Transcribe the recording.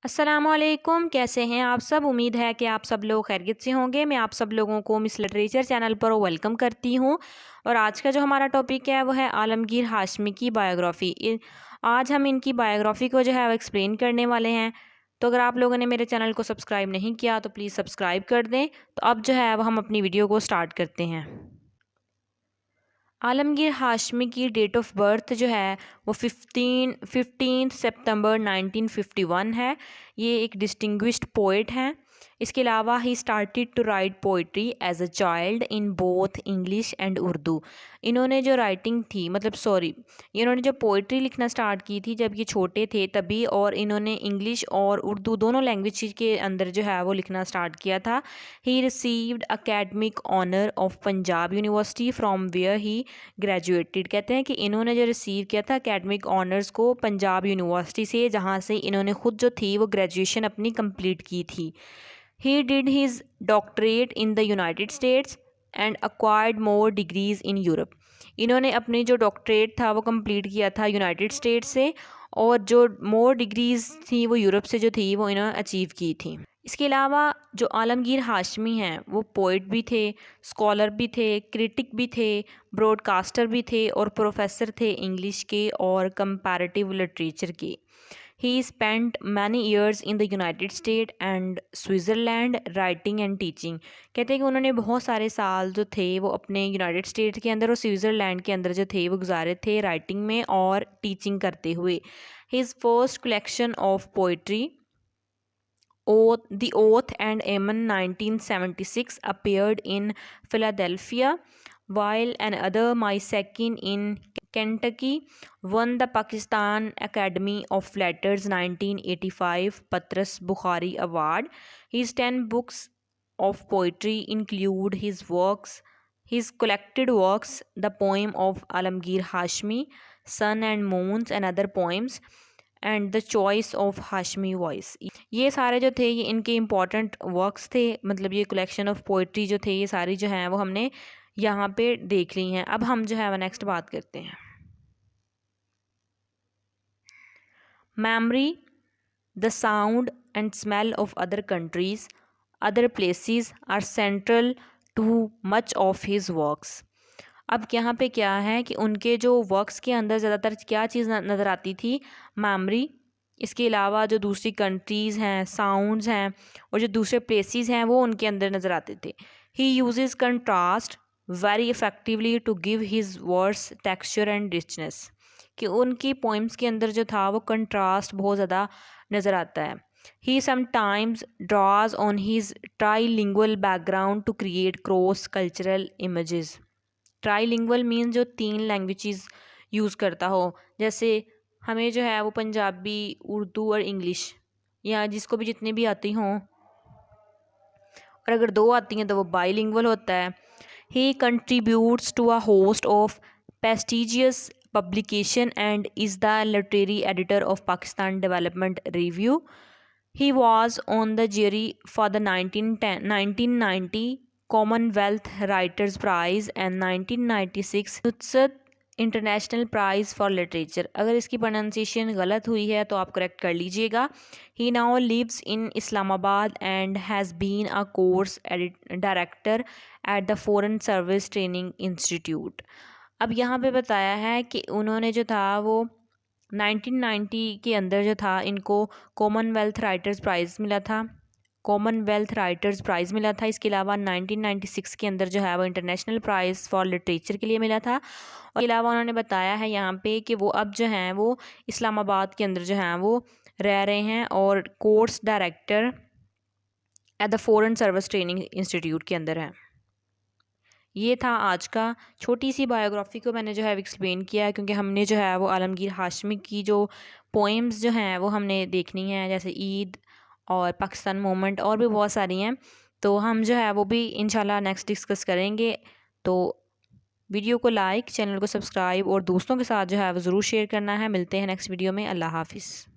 अस्सलामुअलैकुम, कैसे हैं आप सब। उम्मीद है कि आप सब लोग खैरियत से होंगे। मैं आप सब लोगों को मिस लिटरेचर चैनल पर वेलकम करती हूं। और आज का जो हमारा टॉपिक है वो है आलमगीर हाशमी की बायोग्राफ़ी। आज हम इनकी बायोग्राफ़ी को जो है वो एक्सप्लेन करने वाले हैं। तो अगर आप लोगों ने मेरे चैनल को सब्सक्राइब नहीं किया तो प्लीज़ सब्सक्राइब कर दें। तो अब जो है वो हम अपनी वीडियो को स्टार्ट करते हैं। आलमगीर हाशमी की डेट ऑफ बर्थ जो है वो 15 सितंबर 1951 है। ये एक डिस्टिंग्विश्ड पोइट हैं। इसके अलावा he started to write poetry as a child in both English and Urdu. इन्होंने जो राइटिंग थी इन्होंने जो पोइट्री लिखना स्टार्ट की थी जब ये छोटे थे तभी, और इन्होंने इंग्लिश और उर्दू दोनों लैंग्वेज के अंदर जो है वो लिखना स्टार्ट किया था। He received academic honour of Punjab university from where he graduated. कहते हैं कि इन्होंने जो रिसीव किया था एकेडमिक ऑनर्स को पंजाब यूनिवर्सिटी से, जहाँ से इन्होंने ख़ुद जो थी वो ग्रेजुएशन अपनी कंप्लीट की थी। He did his doctorate in the United states and acquired more degrees in Europe. इन्होंने अपनी जो डॉक्टरेट था वो कंप्लीट किया था यूनाइटेड स्टेट्स से, और जो मोर डिग्रीज़ थी वो यूरोप से जो थी वो इन्होंने अचीव की थी। इसके अलावा जो आलमगीर हाशमी हैं वो पोइट भी थे, स्कॉलर भी थे, क्रिटिक भी थे, ब्रॉडकास्टर भी थे और प्रोफेसर थे इंग्लिश के और कंपैरेटिव लिटरेचर के। ही spent many years in the United state and Switzerland writing and teaching. कहते हैं कि उन्होंने बहुत सारे साल जो थे वो अपने यूनाइटेड स्टेट के अंदर और स्विट्ज़रलैंड के अंदर जो थे वो गुजारे थे राइटिंग में और टीचिंग करते हुए। His first collection of poetry The Oath and Amen 1976 appeared in Philadelphia, while another, My Second in Kentucky, won the Pakistan Academy of Letters 1985 Patras Bukhari Award. His 10 books of poetry include his collected works, The Poem of Alamgir Hashmi, Sun and Moons and Other Poems, and the choice of Hashmi voice. ये सारे जो थे ये इनके important works थे, मतलब ये collection of poetry जो थे ये सारी जो हैं वो हमने यहाँ पे देख ली हैं। अब हम जो है वो नेक्स्ट बात करते हैं। Memory, the sound and smell of other countries, other places are central to much of his works. अब यहाँ पे क्या है कि उनके जो वर्क्स के अंदर ज़्यादातर क्या चीज़ नज़र आती थी, मेमोरी। इसके अलावा जो दूसरी कंट्रीज़ हैं, साउंड्स हैं और जो दूसरे प्लेसेस हैं वो उनके अंदर नज़र आते थे। He uses contrast very effectively to give his words texture and richness. कि उनकी पोइम्स के अंदर जो था वो कंट्रास्ट बहुत ज़्यादा नज़र आता है। He sometimes draws on his trilingual background to create cross cultural images. Trilingual mean जो 3 लैंग्वेजेस यूज़ करता हो, जैसे हमें जो है वो पंजाबी, उर्दू और इंग्लिश, या जिसको भी जितनी भी आती हों, और अगर 2 आती हैं तो वो बाईलिंगुअल होता है। He contributes to a host of prestigious publication and is the literary editor of Pakistan Development Review. He was on the jury for the 1990 Commonwealth Writers Prize and 1996 Neustadt international prize for literature. अगर इसकी pronunciation गलत हुई है तो आप correct कर लीजिएगा। He now lives in Islamabad and has been a course director at the foreign service training institute. अब यहाँ पे बताया है कि उन्होंने जो था वो 1990 के अंदर जो था इनको कॉमनवेल्थ राइटर्स प्राइज़ मिला था, इसके अलावा 1996 के अंदर जो है वो इंटरनेशनल प्राइज़ फॉर लिटरेचर के लिए मिला था। और इसके अलावा उन्होंने बताया है यहाँ पे कि वो अब जो हैं वो इस्लामाबाद के अंदर जो हैं वो रह रहे हैं और course director at the foreign service training institute के अंदर हैं। ये था आज का, छोटी सी बायोग्राफ़ी को मैंने जो है एक्सप्लेन किया है, क्योंकि हमने जो है वो आलमगीर हाशमी की जो पोएम्स जो हैं वो हमने देखनी है, जैसे ईद और पाकिस्तान मोमेंट और भी बहुत सारी हैं। तो हम जो है वो भी इंशाल्लाह नेक्स्ट डिस्कस करेंगे। तो वीडियो को लाइक, चैनल को सब्सक्राइब और दोस्तों के साथ जो है वो ज़रूर शेयर करना है। मिलते हैं नेक्स्ट वीडियो में। अल्लाह हाफ़िज़।